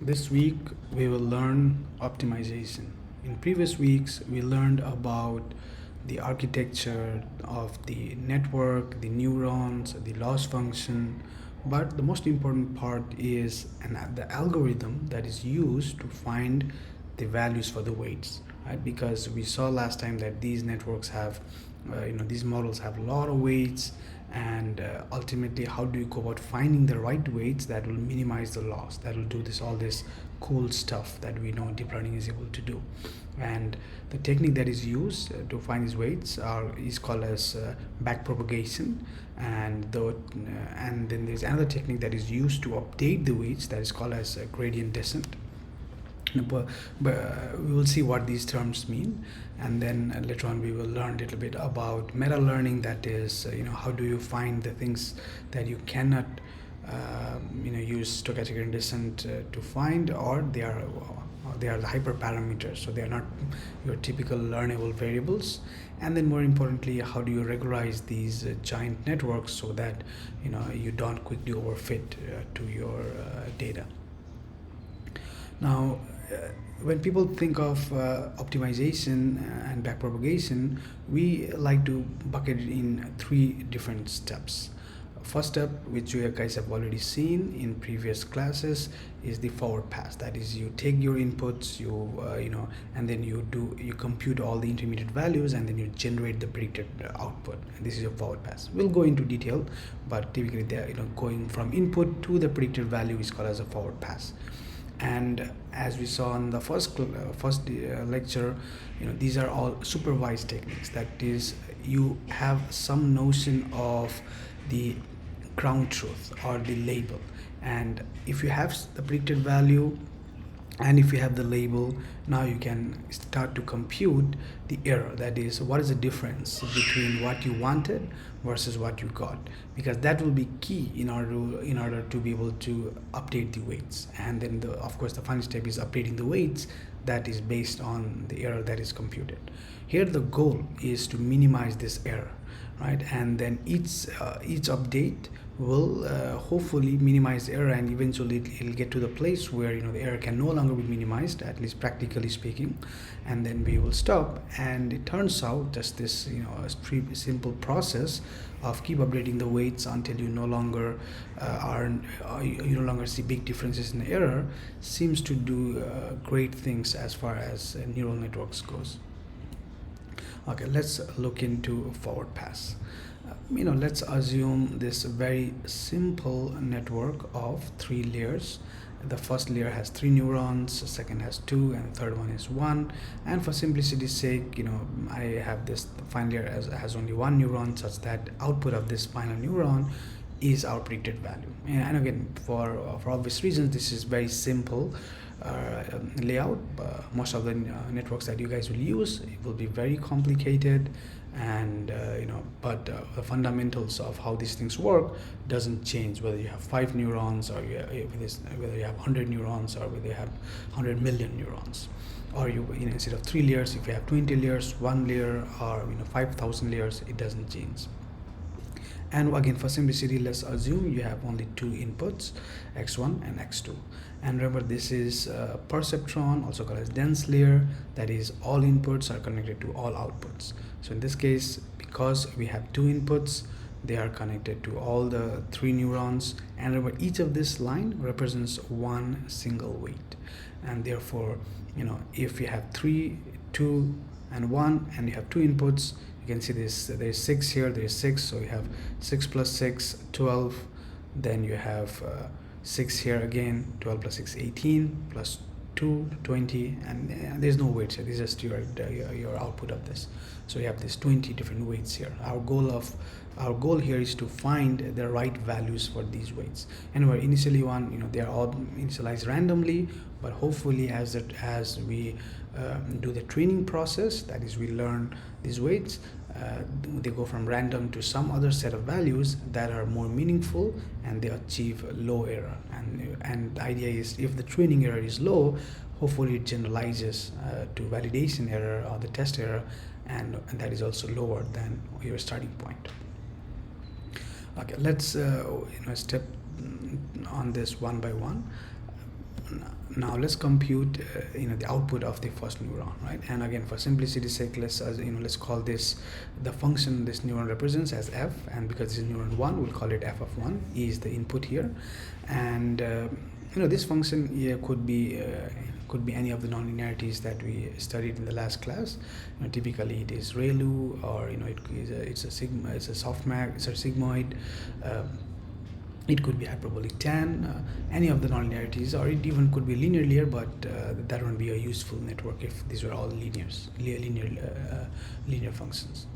This week we will learn optimization. In previous weeks we learned about the architecture of the network, the neurons, the loss function, but the most important part is the algorithm that is used to find the values for the weights, right? Because we saw last time that these networks have these models have a lot of weights, and ultimately how do you go about finding the right weights that will minimize the loss, that will do this all this cool stuff that we know deep learning is able to do. And the technique that is used to find these weights is called as backpropagation, and then there's another technique that is used to update the weights that is called as gradient descent. But we will see what these terms mean, and then later on we will learn a little bit about meta learning, that is how do you find the things that you cannot use stochastic gradient descent to find, or they are the hyperparameters, so they are not your typical learnable variables. And then more importantly, how do you regularize these giant networks so that you don't quickly overfit to your data. Now, when people think of optimization and backpropagation, we like to bucket it in three different steps. First step, which you guys have already seen in previous classes, is the forward pass. That is, you take your inputs, and then you compute all the intermediate values, and then you generate the predicted output. And this is your forward pass. We'll go into detail, but typically, going from input to the predicted value is called as a forward pass. And as we saw in the first lecture, these are all supervised techniques. That is, you have some notion of the ground truth or the label, and if you have the predicted value and if you have the label, now you can start to compute the error. That is, what is the difference between what you wanted versus what you got, because that will be key in order to be able to update the weights. And then of course the final step is updating the weights that is based on the error that is computed. Here the goal is to minimize this error, right? And then each update will hopefully minimize the error, and eventually it'll get to the place where the error can no longer be minimized, at least practically speaking, and then we will stop. And it turns out just this a pretty simple process of keep updating the weights until you no longer you no longer see big differences in the error, seems to do great things as far as neural networks goes. Okay, let's look into forward pass. Let's assume this very simple network of three layers. The first layer has three neurons, the second has two, and the third one is one. And for simplicity's sake, I have this final layer has only one neuron, such that output of this final neuron is our predicted value. And again, for obvious reasons, this is very simple layout. Most of the networks that you guys will use, it will be very complicated, and but the fundamentals of how these things work doesn't change whether you have 5 neurons or whether you have 100 neurons or whether you have 100 million neurons, or instead of 3 layers, if you have 20 layers, 1 layer, or 5,000 layers, it doesn't change. And again, for simplicity, let's assume you have only two inputs, x1 and x2. And remember, this is perceptron, also called as dense layer. That is, all inputs are connected to all outputs. So in this case, because we have two inputs, they are connected to all the three neurons. And remember, each of this line represents one single weight. And therefore, if you have 3, 2, and 1, and you have two inputs, you can see this, there's 6 here, there's 6, so you have 6 plus 6, 12, then you have 6 here again, 12 plus 6, 18, plus 2, 20, and there's no weights here. This is just your output of this. So you have these 20 different weights here. Our goal here is to find the right values for these weights. And we're initially they are all initialized randomly, but hopefully as we do the training process, that is, we learn these weights, they go from random to some other set of values that are more meaningful, and they achieve low error. And the idea is, if the training error is low, hopefully it generalizes to validation error or the test error, and that is also lower than your starting point. Okay, let's step on this one by one. now let's compute the output of the first neuron, right? And again, for simplicity's sake, let's call this the function this neuron represents as f, and because this is neuron 1, we'll call it f of 1. E is the input here, and this function here could be any of the nonlinearities that we studied in the last class. Typically it is ReLU, or it's a softmax, it's a sigmoid. It could be hyperbolic tan, any of the nonlinearities, or it even could be linear, but that won't be a useful network if these were all linear functions.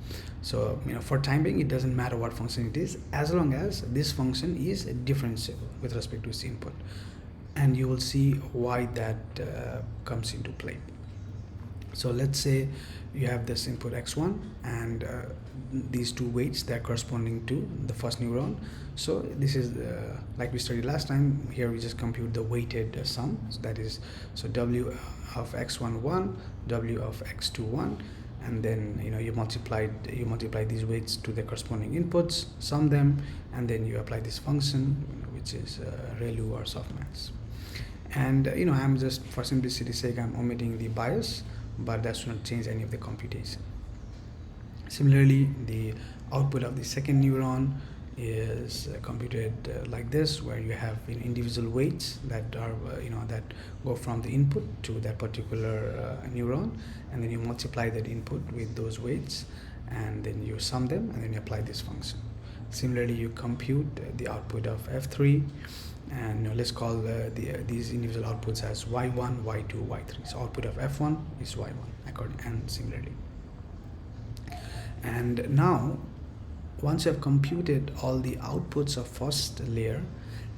So for time being, it doesn't matter what function it is, as long as this function is differentiable with respect to its input, and you will see why that comes into play. So let's say you have this input x1 and these two weights that are corresponding to the first neuron. So this is like we studied last time. Here we just compute the weighted sum. So that is, so w of x1 1, w of x2 1, and then you multiply these weights to the corresponding inputs, sum them, and then you apply this function, which is ReLU or softmax. And I'm just, for simplicity's sake, I'm omitting the bias, but that should not change any of the computation. Similarly, the output of the second neuron is computed like this, where you have individual weights that are that go from the input to that particular neuron, and then you multiply that input with those weights, and then you sum them, and then you apply this function. Similarly, you compute the output of f3, and let's call these individual outputs as y1, y2, y3. So output of f1 is y1, and similarly. And now, once you have computed all the outputs of first layer,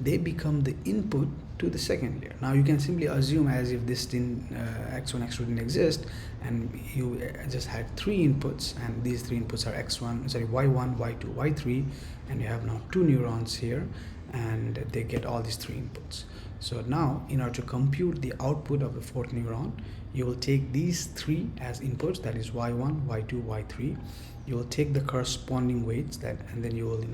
they become the input to the second layer. Now you can simply assume as if this x1, x2 didn't exist, and you just had three inputs, and these three inputs are y1, y2, y3, and you have now two neurons here, and they get all these three inputs. So now, in order to compute the output of the fourth neuron, you will take these three as inputs, that is y1, y2, y3. You will take the corresponding weights, and then you will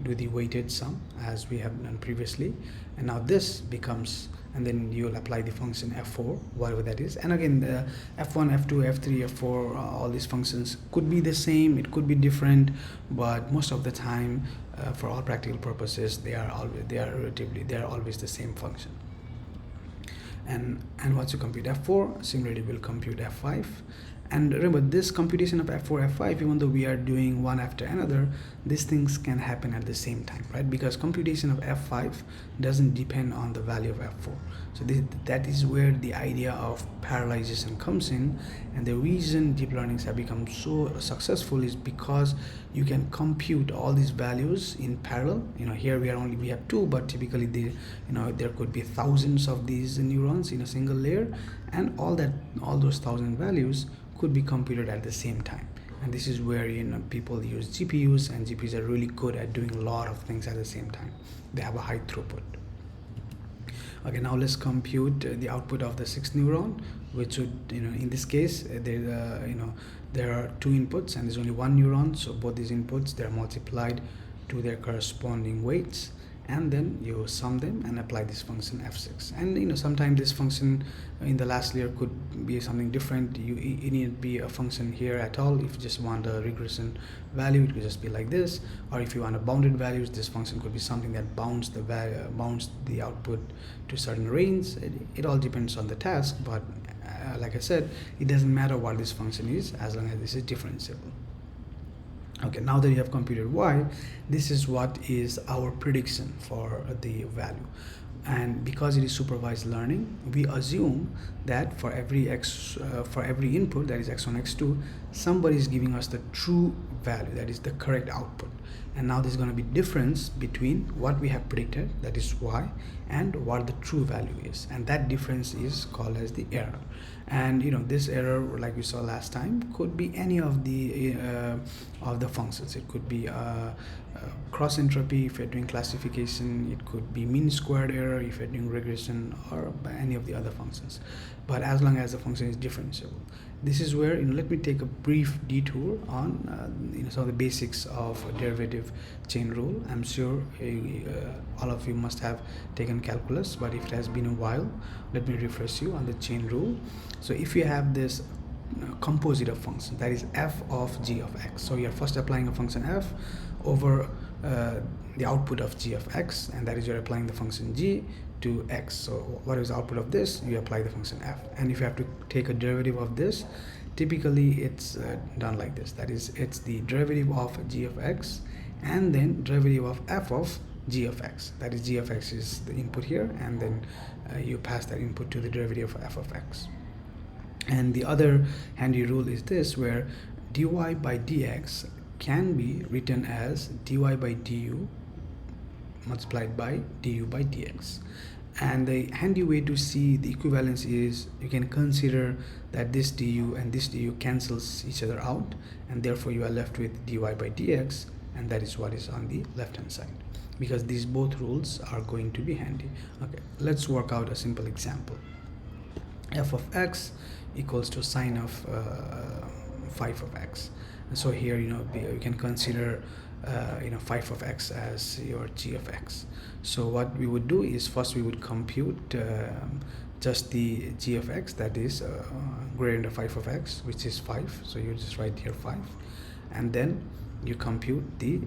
do the weighted sum as we have done previously. And now this becomes, and then you will apply the function f4, whatever that is. And again, the f1, f2, f3, f4, all these functions could be the same, it could be different, but most of the time, for all practical purposes, they are always the same function. And once you compute f4, similarly we'll compute f5. And remember, this computation of f4, f5, even though we are doing one after another, these things can happen at the same time, right? Because computation of f5 doesn't depend on the value of f4. So that is where the idea of parallelization comes in. And the reason deep learnings have become so successful is because you can compute all these values in parallel. Here we have two, but typically there could be thousands of these neurons in a single layer, and all those 1,000 values could be computed at the same time. And this is where people use GPUs, and GPUs are really good at doing a lot of things at the same time. They have a high throughput. Okay, now let's compute the output of the sixth neuron, which would, in this case, there are two inputs and there's only one neuron, so both these inputs, they're multiplied to their corresponding weights, and then you sum them and apply this function f6. And sometimes this function in the last layer could be something different. It need be a function here at all. If you just want a regression value, it could just be like this. Or if you want a bounded values, this function could be something that bounds the output to a certain range. It all depends on the task, but like I said, it doesn't matter what this function is as long as this is differentiable. Okay, now that you have computed y, this is what is our prediction for the value. And because it is supervised learning, we assume that for every input, that is x1, x2, somebody is giving us the true value, that is the correct output. And now there's going to be difference between what we have predicted, that is y, and what the true value is. And that difference is called as the error. And this error, like we saw last time, could be any of the functions. It could be cross entropy if you're doing classification. It could be mean squared error if you're doing regression, or by any of the other functions. But as long as the function is differentiable. This is where, let me take a brief detour on some of the basics of derivative chain rule. I'm sure all of you must have taken calculus, but if it has been a while, let me refresh you on the chain rule. So if you have this composite of function, that is f of g of x, so you're first applying a function f over the output of g of x, and that is you're applying the function g to x. So what is the output of this? You apply the function f. And if you have to take a derivative of this, typically it's done like this. That is, it's the derivative of g of x and then derivative of f of g of x. That is, g of x is the input here, and then you pass that input to the derivative of f of x. And the other handy rule is this, where dy by dx can be written as dy by du multiplied by du by dx. And the handy way to see the equivalence is you can consider that this du and this du cancels each other out, and therefore you are left with dy by dx, and that is what is on the left hand side, because these both rules are going to be handy. Okay, let's work out a simple example. F of x equals to sine of 5 of x. And so here, you can consider 5 of x as your g of x. So what we would do is first we would compute just the g of x, that is gradient of 5 of x, which is 5. So you just write here 5, and then you compute the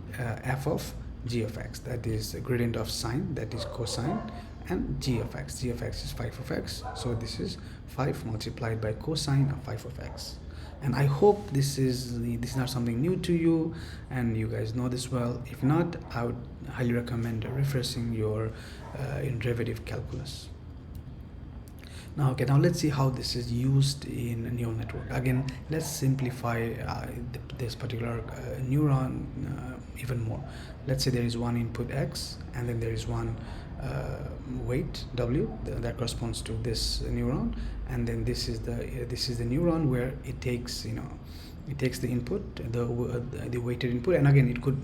f of g of x, that is gradient of sine, that is cosine, and g of x. G of x is 5 of x, so this is 5 multiplied by cosine of 5 of x. And I hope this is not something new to you, and you guys know this well. If not, I would highly recommend refreshing your derivative calculus. Now let's see how this is used in a neural network. Again, let's simplify this particular neuron even more. Let's say there is one input x, and then there is one weight w that corresponds to this neuron, and then this is the neuron where it takes the input, the weighted input, and again it could,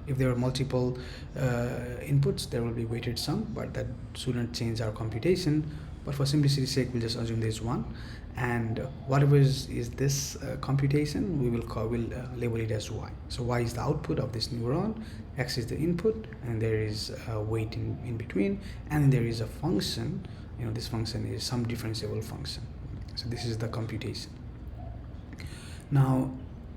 if there are multiple inputs, there will be weighted sum, but that shouldn't change our computation. But for simplicity's sake, we'll just assume there is one, and whatever is this computation, we'll label it as y. So y is the output of this neuron, x is the input, and there is a weight in between, and there is a function. This function is some differentiable function. So this is the computation. Now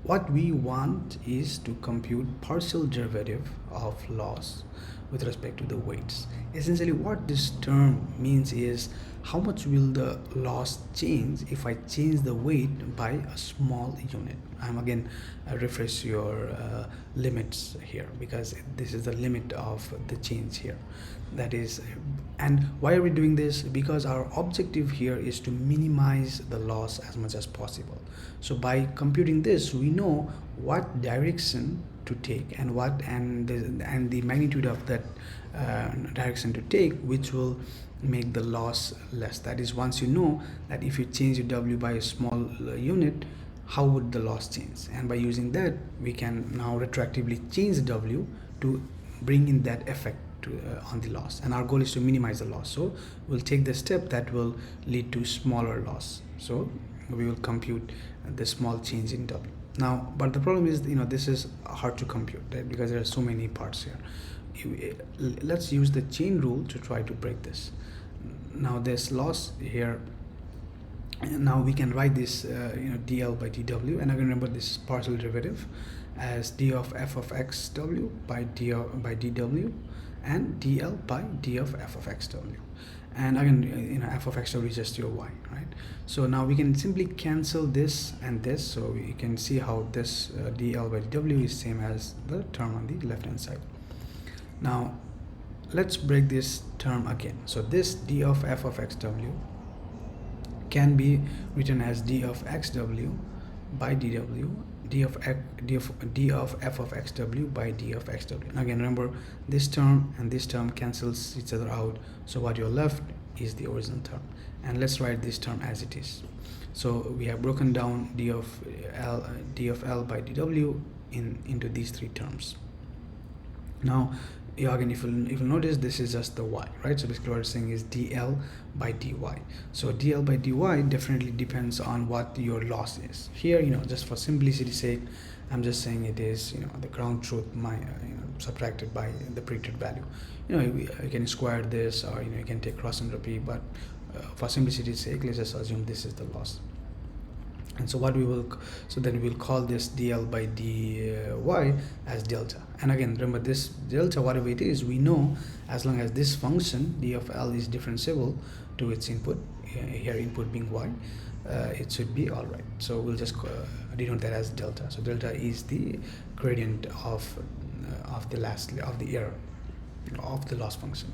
what we want is to compute partial derivative of loss with respect to the weights. Essentially what this term means is how much will the loss change if I change the weight by a small unit. I'm again refresh your limits here, because this is the limit of the change here. That is, and why are we doing this? Because our objective here is to minimize the loss as much as possible. So by computing this, we know what direction to take and the magnitude of that direction to take, which will make the loss less. That is, once you know that if you change your w by a small unit, how would the loss change, and by using that we can now retroactively change the w to bring in that effect on the loss, and our goal is to minimize the loss. So we'll take the step that will lead to smaller loss. So we will compute the small change in w. Now, but the problem is, this is hard to compute, right? Because there are so many parts here. Let's use the chain rule to try to break this. Now this loss here, now we can write this dl by dw, and I can remember this partial derivative as d of f of x w by dw, and dl by d of f of x w. And again, f of x w is just your y, right? So now we can simply cancel this and this, so we can see how this dl by dw is same as the term on the left hand side. Now let's break this term again. So this d of f of x w can be written as d of x w by dw, d of f of x w by d of x w. And again, remember, this term and this term cancels each other out, so what you're left is the original term. And let's write this term as it is. So we have broken down d of l by dw into these three terms. Now again, if you notice, this is just the y, right? So basically what it's saying is dl by dy. So dl by dy definitely depends on what your loss is. Here, just for simplicity's sake, I'm just saying it is, the ground truth subtracted by the predicted value. You can square this, or you can take cross entropy, but for simplicity's sake, let's just assume this is the loss. And so then we'll call this dl by dy as delta. And again, remember, this delta, whatever it is, we know as long as this function d of l is differentiable to its input, here input being y, it should be all right. So we'll just denote that as delta. So delta is the gradient of the error of the loss function.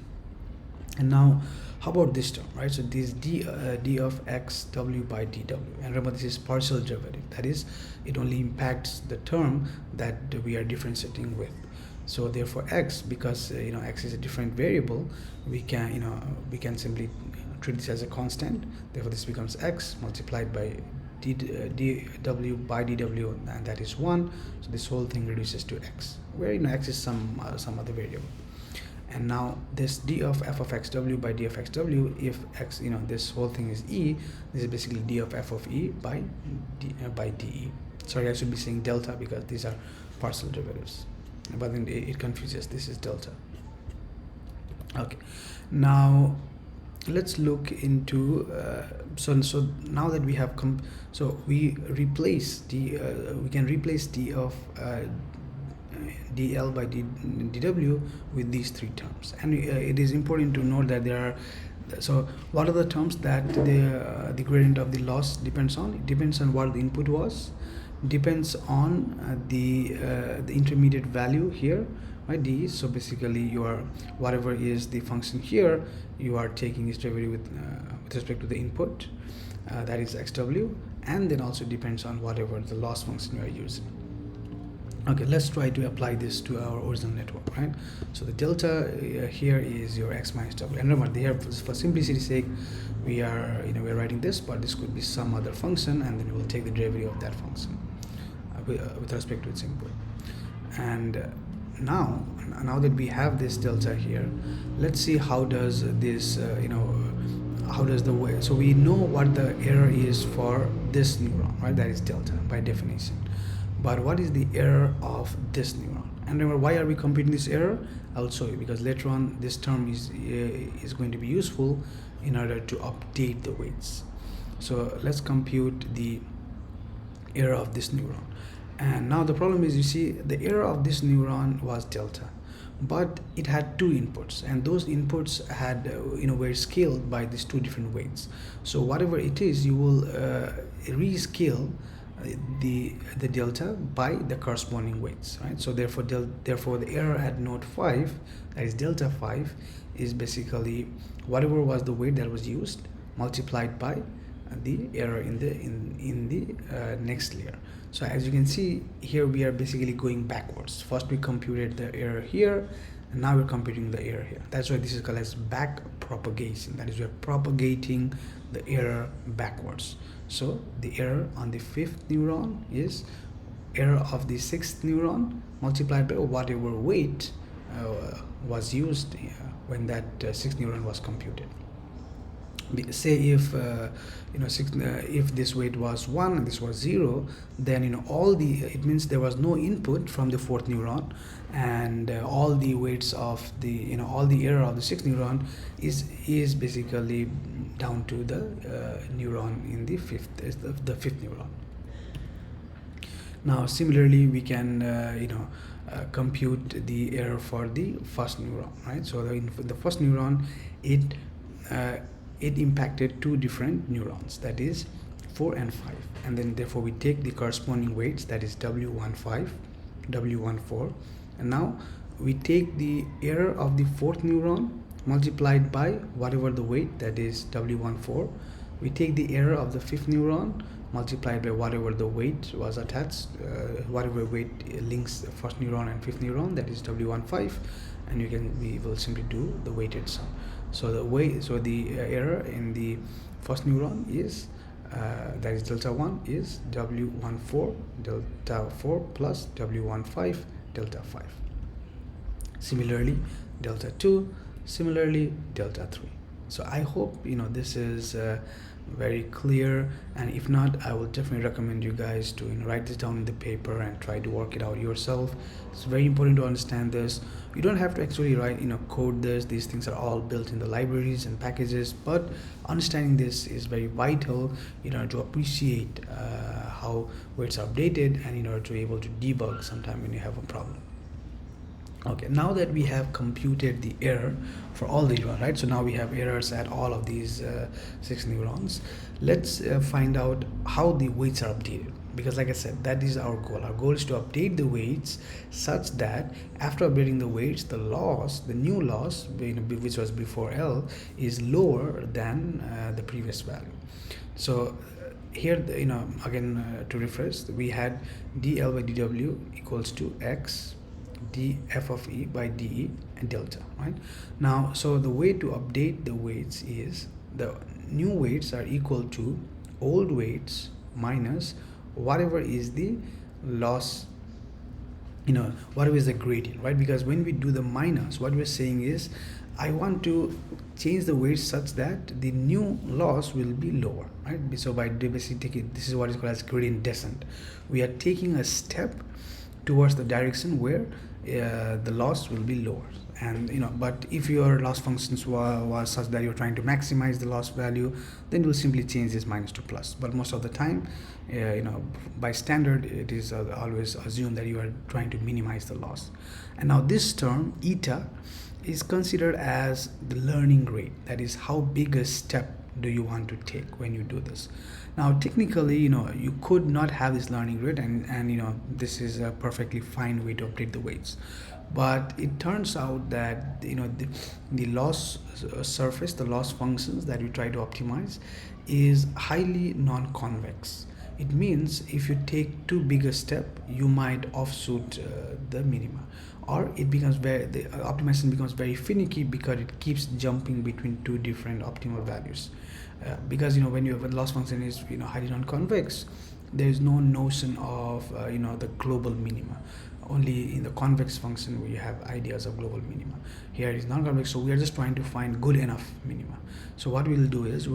And now, how about this term, right? So this d of x w by dw, and remember, this is partial derivative. That is, it only impacts the term that we are differentiating with. So therefore, x, because x is a different variable, we can simply treat this as a constant. Therefore, this becomes x multiplied by dw by dw, and that is 1. So this whole thing reduces to x, where x is some other variable. And now this d of f of xw by d of xw, if x, this whole thing is e, this is basically d of f of e by de. Sorry, I should be saying delta because these are partial derivatives, but then it confuses. This is delta. Okay, now let's look into so now that we have we can replace d of dl by dw with these three terms. And it is important to note that there are, so what are the terms that the gradient of the loss depends on? It depends on what the input was, depends on the intermediate value here, right, d. So basically your whatever is the function here, you are taking this derivative with respect to the input, that is xw, and then also depends on whatever the loss function you are using. Okay, let's try to apply this to our original network, right? So the delta here is your x minus w. And remember, here for simplicity's sake, we are we're writing this, but this could be some other function, and then we'll take the derivative of that function with respect to its input. And now that we have this delta here, let's see how does this how does the way. So we know what the error is for this neuron, right? That is delta by definition. But what is the error of this neuron? And remember, why are we computing this error? I'll show you, because later on this term is going to be useful in order to update the weights. So let's compute the error of this neuron. And now the problem is, you see, the error of this neuron was delta, but it had two inputs, and those inputs had were scaled by these two different weights. So whatever it is, you will rescale the delta by the corresponding weights, right? So therefore the error at node 5, that is delta 5, is basically whatever was the weight that was used multiplied by the error in the next layer. So as you can see here, we are basically going backwards. First we computed the error here, and now we're computing the error here. That's why this is called as back propagation. That is, we're propagating the error backwards. So the error on the 5th neuron is error of the 6th neuron multiplied by whatever weight was used when that 6th neuron was computed. Say if if this weight was 1 and this was 0, then it means there was no input from the 4th neuron, and all the weights of the all the error of the 6th neuron is basically down to the neuron in the 5th neuron. Now similarly, we can compute the error for the first neuron, right? So in the first neuron, it impacted two different neurons, that is 4 and 5, and then therefore we take the corresponding weights, that is W15, W14, and now we take the error of the 4th neuron multiplied by whatever the weight, that is W14. We take the error of the 5th neuron multiplied by whatever the weight was attached, whatever weight links the first neuron and 5th neuron, that is W15, and we will simply do the weighted sum. So the error in the first neuron is that is delta 1 is W14 delta 4 plus W15 delta 5. Similarly, delta 2, similarly, delta 3. So I hope this is very clear, and if not, I will definitely recommend you guys to write this down in the paper and try to work it out yourself. It's very important to understand this. You don't have to actually write code this. These things are all built in the libraries and packages, but understanding this is very vital in order to appreciate how weights are updated, and in order to be able to debug sometime when you have a problem. Okay, now that we have computed the error for all the neurons, right? So now we have errors at all of these 6 neurons. Let's find out how the weights are updated, because like I said, that is our goal. Our goal is to update the weights such that after updating the weights, the loss, the new loss, which was before L, is lower than the previous value. So here, again, to refresh, we had dl by dw equals to x df of e by de and delta, right? Now, so the way to update the weights is the new weights are equal to old weights minus whatever is the loss, whatever is the gradient, right? Because when we do the minus, what we're saying is I want to change the weights such that the new loss will be lower, right? So by basically taking, this is what is called as gradient descent. We are taking a step towards the direction where the loss will be lower. And but if your loss functions was such that you're trying to maximize the loss value, then you'll simply change this minus to plus. But most of the time, by standard, it is always assumed that you are trying to minimize the loss. And now this term eta is considered as the learning rate. That is, how big a step do you want to take when you do this. Now technically, you could not have this learning rate, and this is a perfectly fine way to update the weights. But it turns out that the loss surface, the loss functions that you try to optimize, is highly non-convex. It means if you take too big a step, you might offshoot the minima, or it becomes the optimization becomes very finicky because it keeps jumping between two different optimal values. Because when the loss function is highly non-convex, there is no notion of the global minima. Only in the convex function where you have ideas of global minima. Here it is non-convex, so we are just trying to find good enough minima. So what we will do is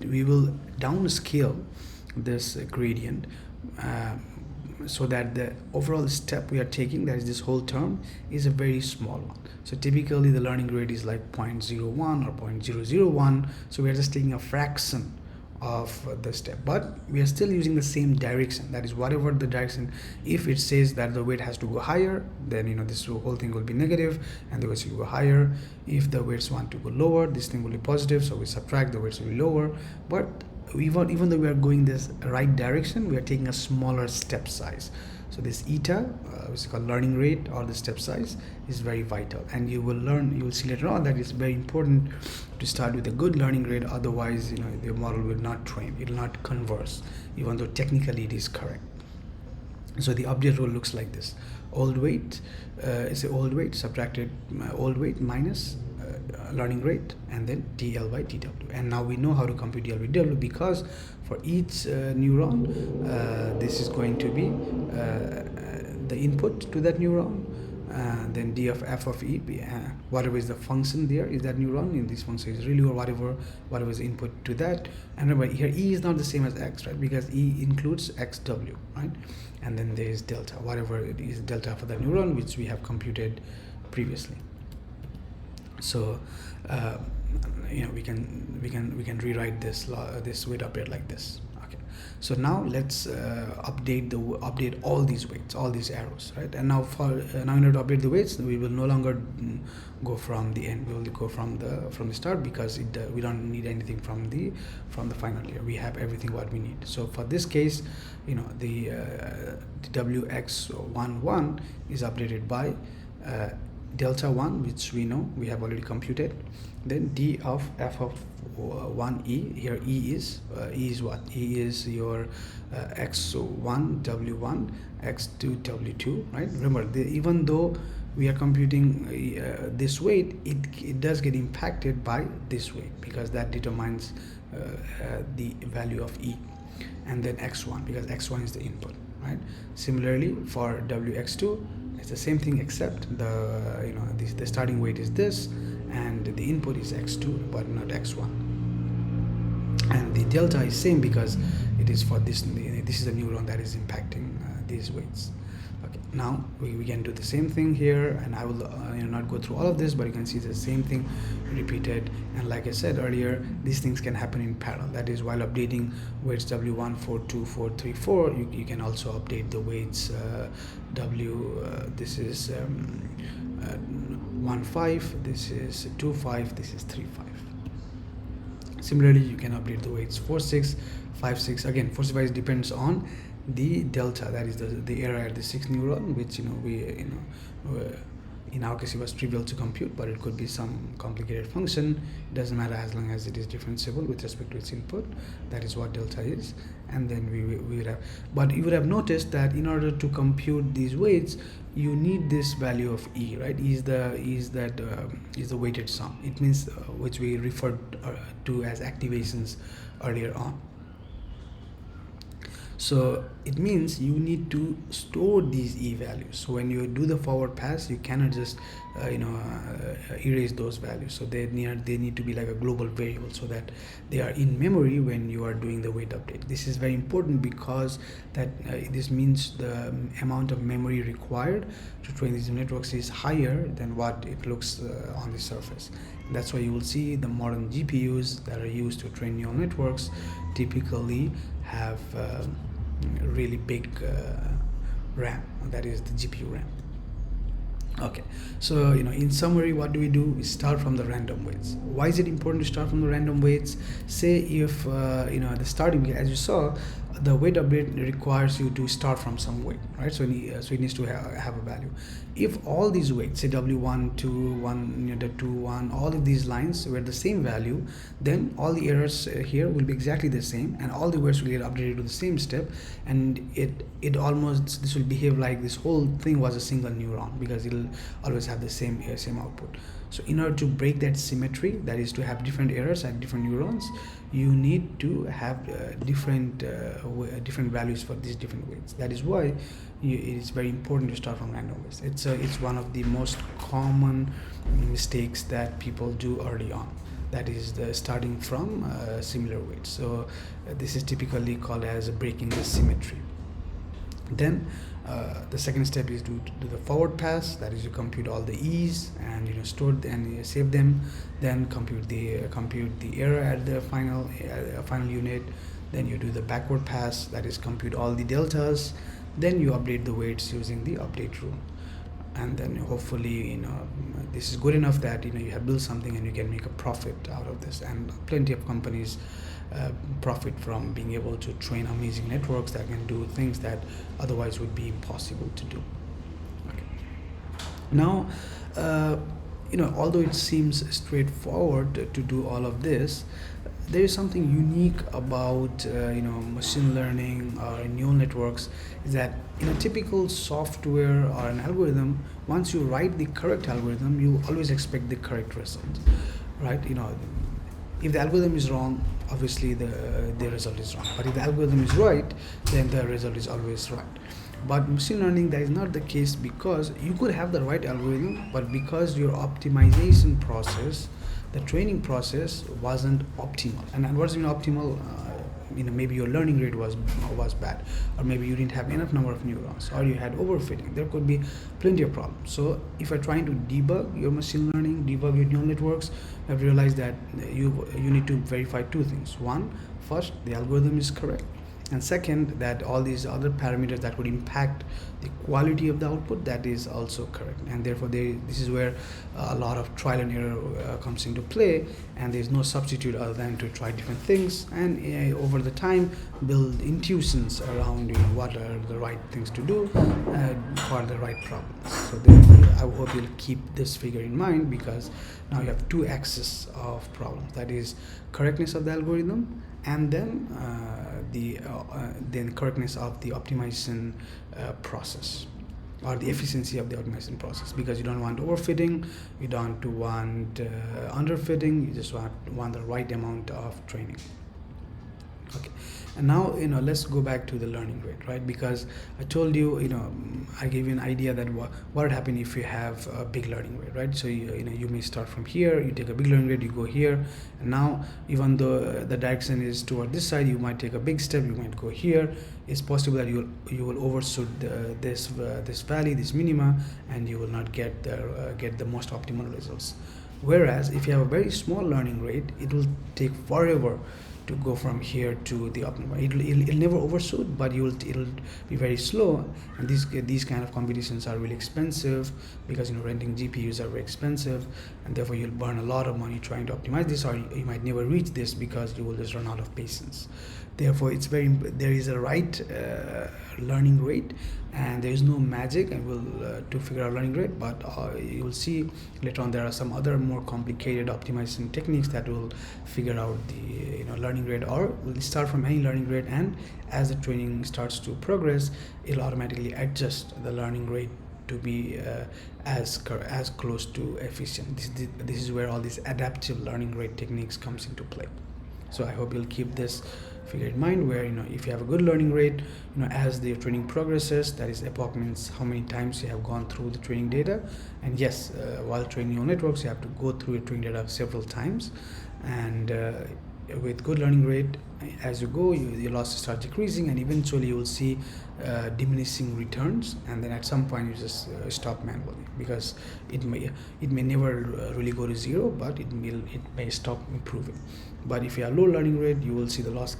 we will downscale this gradient so that the overall step we are taking, that is this whole term, is a very small one. So typically the learning rate is like 0.01 or 0.001. So we are just taking a fraction of the step, but we are still using the same direction. That is, whatever the direction, if it says that the weight has to go higher, then this whole thing will be negative and the weights will go higher. If the weights want to go lower, this thing will be positive, so we subtract, the weights will be lower. But even though we are going this right direction, we are taking a smaller step size. So this eta, which is called learning rate, or the step size, is very vital. And you will see later on that it's very important to start with a good learning rate. Otherwise, the model will not train. It will not converse, even though technically it is correct. So the update rule looks like this. Old weight is old weight subtracted old weight minus learning rate, and then dl by dw. And now we know how to compute dl by dw, because for each neuron, this is going to be the input to that neuron, then d of f of e, whatever is the function there is that neuron in this function is really, or whatever is input to that. And remember, here e is not the same as x, right? Because e includes xw, right? And then there is delta, whatever it is delta for the neuron, which we have computed previously. So we can rewrite this weight update like this. Okay, so now let's update all these weights, all these arrows, right? And now in order to update the weights, we will no longer go from the end. We will go from the start, because we don't need anything from the final layer. We have everything what we need. So for this case, the wx11 is updated by delta 1, which we know we have already computed, then d of f of 1e. Here e is what? E is your x1 w1 x2 w2, right? Remember, even though we are computing this weight, it does get impacted by this weight, because that determines the value of e. And then x1, because x1 is the input, right? Similarly for wx2, It's the same thing except the starting weight is this, and the input is x2 but not x1, and the delta is same because it is for this is a neuron that is impacting these weights. Okay, now we can do the same thing here, and I will not go through all of this, but you can see the same thing repeated. And like I said earlier, these things can happen in parallel. That is, while updating weights w1, 4, 2, 4, 3, 4, you can also update the weights this is 1, 5, this is 2, 5, this is 3, 5. Similarly, you can update the weights 4, 6, 5, 6. Again, 4, 6, 5 depends on the delta, that is the error at the 6th neuron, which in our case it was trivial to compute, but it could be some complicated function. It doesn't matter as long as it is differentiable with respect to its input. That is what delta is. And then we would have, but you would have noticed that in order to compute these weights, you need this value of E, right? E is the weighted sum. It means which we referred to as activations earlier on. So it means you need to store these E values. So when you do the forward pass, you cannot just erase those values. So they need to be like a global variable, so that they are in memory when you are doing the weight update. This is very important because this means the amount of memory required to train these networks is higher than what it looks on the surface. And that's why you will see the modern GPUs that are used to train neural networks typically have really big RAM, that is the GPU RAM. Okay, so in summary, what do? We start from the random weights. Why is it important to start from the random weights? Say if the starting, as you saw, the weight update requires you to start from some weight, right? So it needs to have a value. If all these weights, say W1, 2, 1, the 2, 1, all of these lines were the same value, then all the errors here will be exactly the same, and all the weights will get updated to the same step, and this will behave like this whole thing was a single neuron, because it'll always have the same output. So in order to break that symmetry, that is to have different errors at different neurons, you need to have different values for these different weights. That is why it is very important to start from random weights. It's one of the most common mistakes that people do early on. That is the starting from similar weights. So this is typically called as breaking the symmetry. Then the second step is to do the forward pass. That is, you compute all the E's and store and save them. Then compute the error at the final unit. Then you do the backward pass. That is, compute all the deltas. Then you update the weights using the update rule. And then hopefully this is good enough that you have built something and you can make a profit out of this. And plenty of companies profit from being able to train amazing networks that can do things that otherwise would be impossible to do. Okay. Now, although it seems straightforward to do all of this, there is something unique about machine learning or neural networks, is that in a typical software or an algorithm, once you write the correct algorithm, you always expect the correct result, right? If the algorithm is wrong, obviously the result is wrong. But if the algorithm is right, then the result is always right. But machine learning, that is not the case, because you could have the right algorithm, but because your optimization process, the training process, wasn't optimal. And what's optimal? Maybe your learning rate was bad, or maybe you didn't have enough number of neurons, or you had overfitting. There could be plenty of problems. So if you're trying to debug your machine learning, debug your neural networks, you have to realize that you need to verify two things. One, first, the algorithm is correct, and second, that all these other parameters that would impact the quality of the output, that is also correct. And therefore this is where a lot of trial and error comes into play, and there's no substitute other than to try different things and over the time build intuitions around what are the right things to do for the right problems. So I hope you'll keep this figure in mind, because now you have two axes of problems, that is correctness of the algorithm, and then correctness of the optimization process, or the efficiency of the optimization process, because you don't want overfitting, you don't want underfitting, you just want the right amount of training. Okay, and now let's go back to the learning rate, right? Because I told you, I gave you an idea that what would happen if you have a big learning rate, right? So you may start from here, you take a big learning rate, you go here, and now even though the direction is toward this side, you might take a big step, you might go here. It's possible that you will overshoot this valley, this minima, and you will not get the most optimal results. Whereas if you have a very small learning rate, it will take forever to go from here to the optimal. It'll never overshoot, but it'll be very slow. And these kind of competitions are really expensive because renting GPUs are very expensive, and therefore you'll burn a lot of money trying to optimize this, or you might never reach this because you will just run out of patience. Therefore, there is a right learning rate, and there is no magic and to figure out learning rate. But you will see later on there are some other more complicated optimization techniques that will figure out the learning rate, or will start from any learning rate, and as the training starts to progress, it'll automatically adjust the learning rate to be as close to efficient. This is where all these adaptive learning rate techniques comes into play. So I hope you'll keep this figure in mind, where if you have a good learning rate, as the training progresses, that is, epoch means how many times you have gone through the training data. And yes, while training your networks, you have to go through your training data several times, and with good learning rate, as you go, your losses start decreasing, and eventually you will see diminishing returns, and then at some point you just stop manually, because it may never really go to zero, but it may stop improving. But if you have low learning rate, you will see the loss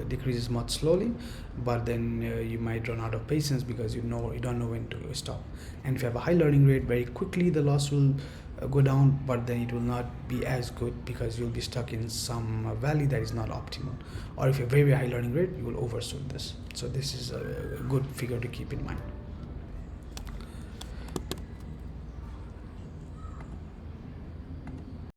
decreases much slowly, but then you might run out of patience because you don't know when to stop. And if you have a high learning rate, very quickly the loss will go down, but then it will not be as good because you'll be stuck in some valley that is not optimal. Or if you have very high learning rate, you will overshoot this. So this is a good figure to keep in mind.